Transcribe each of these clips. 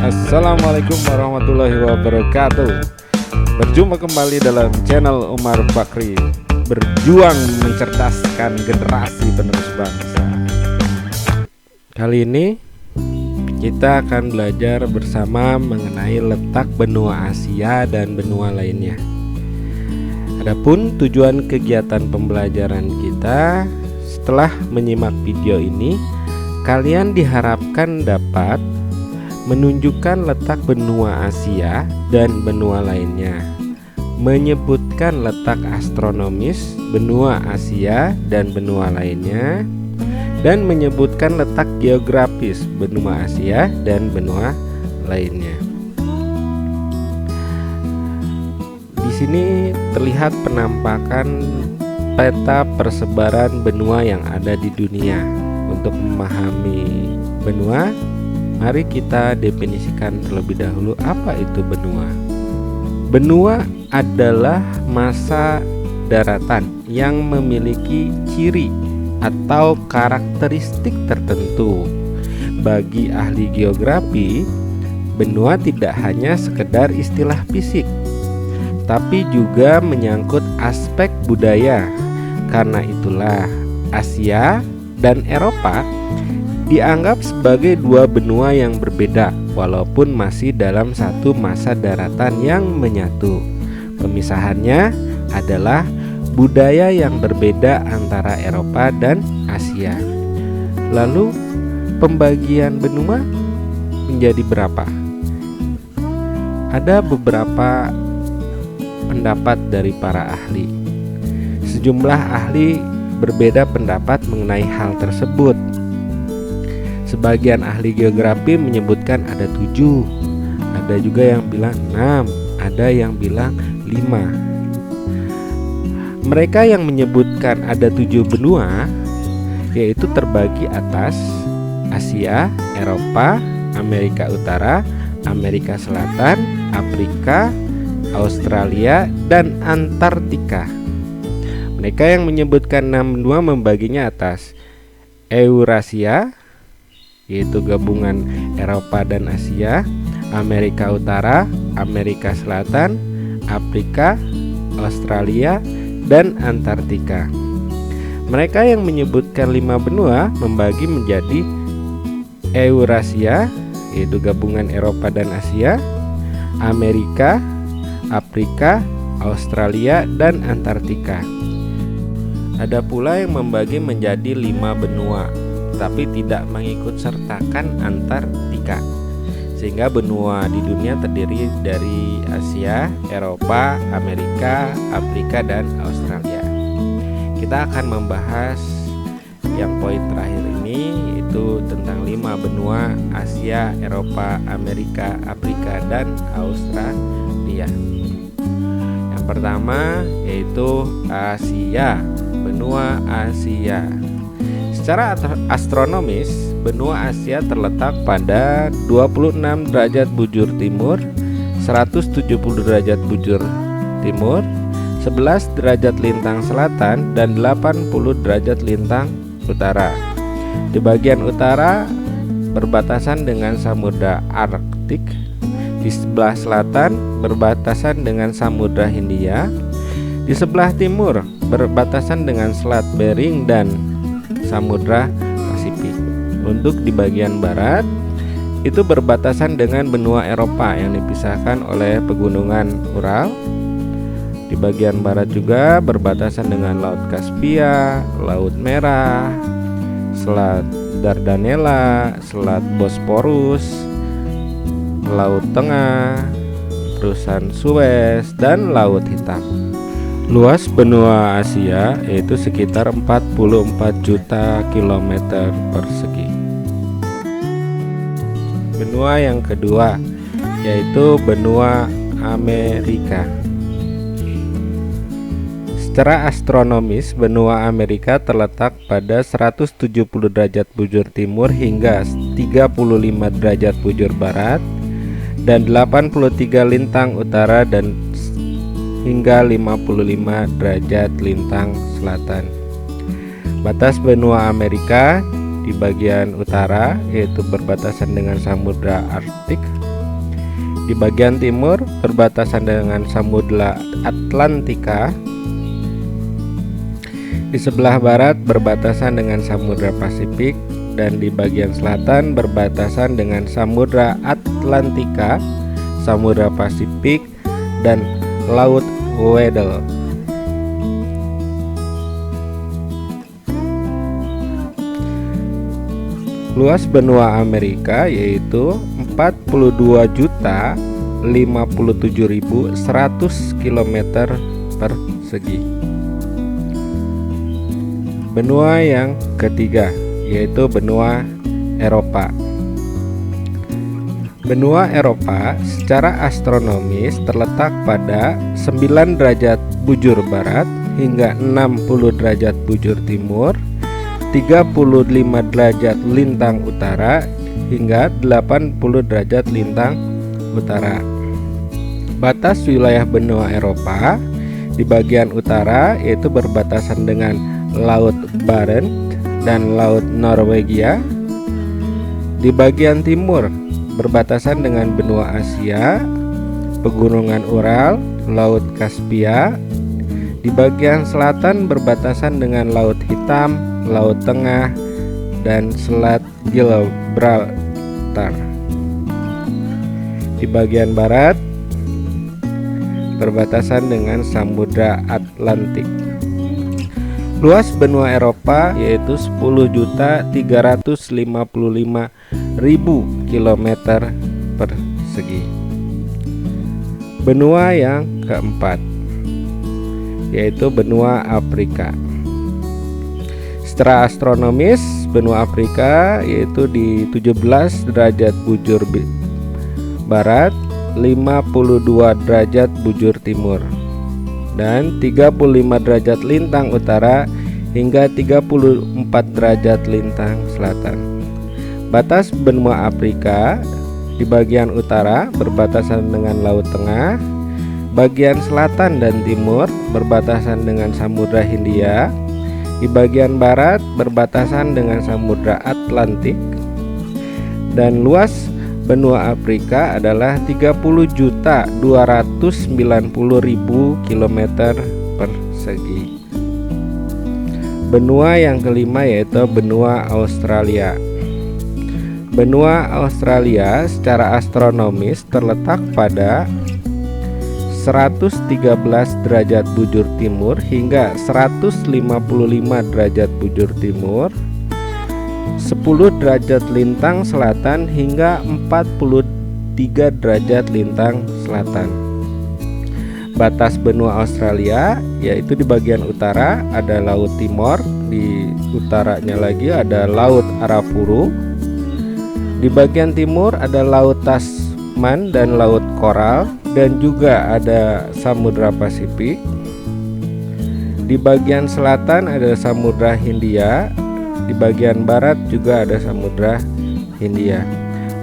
Assalamualaikum warahmatullahi wabarakatuh. Berjumpa kembali dalam channel Umar Bakri, berjuang mencerdaskan generasi penerus bangsa. Kali ini kita akan belajar bersama mengenai letak benua Asia dan benua lainnya. Adapun tujuan kegiatan pembelajaran kita, setelah menyimak video ini, kalian diharapkan dapat menunjukkan letak benua Asia dan benua lainnya, menyebutkan letak astronomis benua Asia dan benua lainnya, dan menyebutkan letak geografis benua Asia dan benua lainnya. Di sini terlihat penampakan peta persebaran benua yang ada di dunia. Untuk memahami benua, mari kita definisikan terlebih dahulu apa itu benua. Benua adalah massa daratan yang memiliki ciri atau karakteristik tertentu. Bagi ahli geografi, benua tidak hanya sekedar istilah fisik, tapi juga menyangkut aspek budaya. Karena itulah Asia dan Eropa dianggap sebagai dua benua yang berbeda, walaupun masih dalam satu massa daratan yang menyatu. Pemisahannya adalah budaya yang berbeda antara Eropa dan Asia. Lalu pembagian benua menjadi berapa? Ada beberapa pendapat dari para ahli. Sejumlah ahli berbeda pendapat mengenai hal tersebut. Sebagian ahli geografi menyebutkan ada 7, ada juga yang bilang 6, ada yang bilang 5. Mereka yang menyebutkan ada 7 benua yaitu terbagi atas Asia, Eropa, Amerika Utara, Amerika Selatan, Afrika, Australia, dan Antartika. Mereka yang menyebutkan 6 benua membaginya atas Eurasia, yaitu gabungan Eropa dan Asia, Amerika Utara, Amerika Selatan, Afrika, Australia, dan Antartika. Mereka yang menyebutkan 5 benua membagi menjadi Eurasia, yaitu gabungan Eropa dan Asia, Amerika, Afrika, Australia, dan Antartika. Ada pula yang membagi menjadi 5 benua, tapi tidak mengikut sertakan Antartika, sehingga benua di dunia terdiri dari Asia, Eropa, Amerika, Afrika, dan Australia. Kita akan membahas yang poin terakhir ini, yaitu tentang 5 benua Asia, Eropa, Amerika, Afrika, dan Australia. Yang pertama yaitu Asia, benua Asia. Secara astronomis, benua Asia terletak pada 26 derajat bujur timur, 170 derajat bujur timur, 11 derajat lintang selatan, dan 80 derajat lintang utara. Di bagian utara berbatasan dengan Samudra Arktik, di sebelah selatan berbatasan dengan Samudra Hindia, di sebelah timur berbatasan dengan Selat Bering dan Samudra Pasifik. Untuk di bagian barat itu berbatasan dengan benua Eropa yang dipisahkan oleh pegunungan Ural. Di bagian barat juga berbatasan dengan Laut Kaspia, Laut Merah, Selat Dardanella, Selat Bosporus, Laut Tengah, Terusan Suez, dan Laut Hitam. Luas benua Asia yaitu sekitar 44 juta kilometer persegi. Benua yang kedua yaitu benua Amerika. Secara astronomis, benua Amerika terletak pada 170 derajat bujur timur hingga 35 derajat bujur barat, dan 83 lintang utara dan hingga 55 derajat lintang selatan. Batas benua Amerika di bagian utara yaitu berbatasan dengan Samudra Arktik. Di bagian timur berbatasan dengan Samudra Atlantika. Di sebelah barat berbatasan dengan Samudra Pasifik, dan di bagian selatan berbatasan dengan Samudra Atlantika, Samudra Pasifik, dan Laut Weddell. Luas benua Amerika yaitu 42.057.100 km persegi. Benua yang ketiga yaitu benua Eropa. Benua Eropa secara astronomis terletak pada 9 derajat bujur barat hingga 60 derajat bujur timur, 35 derajat lintang utara hingga 80 derajat lintang utara. Batas wilayah benua Eropa di bagian utara yaitu berbatasan dengan Laut Barents dan Laut Norwegia. Di bagian timur berbatasan dengan benua Asia, Pegunungan Ural, Laut Kaspia. Di bagian selatan berbatasan dengan Laut Hitam, Laut Tengah, dan Selat Gibraltar. Di bagian barat berbatasan dengan Samudra Atlantik. Luas benua Eropa yaitu 10.355.000 km persegi. Benua yang keempat yaitu benua Afrika. Secara astronomis benua Afrika yaitu di 17 derajat bujur barat, 52 derajat bujur timur, dan 35 derajat lintang utara hingga 34 derajat lintang selatan. Batas benua Afrika di bagian utara berbatasan dengan Laut Tengah, bagian selatan dan timur berbatasan dengan Samudra Hindia, di bagian barat berbatasan dengan Samudra Atlantik, dan luas benua Afrika adalah 30.290.000 km persegi. Benua yang kelima yaitu benua Australia. Benua Australia secara astronomis terletak pada 113 derajat bujur timur hingga 155 derajat bujur timur, 10 derajat lintang selatan hingga 43 derajat lintang selatan. Batas benua Australia yaitu di bagian utara ada Laut Timor, di utaranya lagi ada Laut Arafuru. Di bagian timur ada Laut Tasman dan Laut Koral, dan juga ada Samudra Pasifik. Di bagian selatan ada Samudra Hindia. Di bagian barat juga ada Samudra Hindia.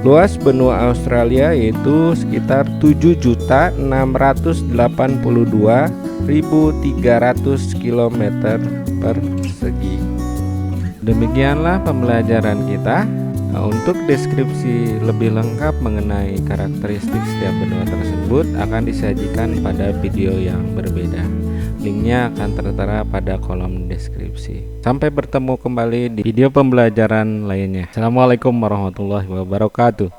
Luas benua Australia yaitu sekitar 7.682.300 km persegi. Demikianlah pembelajaran kita. Untuk deskripsi lebih lengkap mengenai karakteristik setiap benua tersebut akan disajikan pada video yang berbeda. Linknya akan tertera pada kolom deskripsi. Sampai bertemu kembali di video pembelajaran lainnya. Assalamualaikum warahmatullahi wabarakatuh.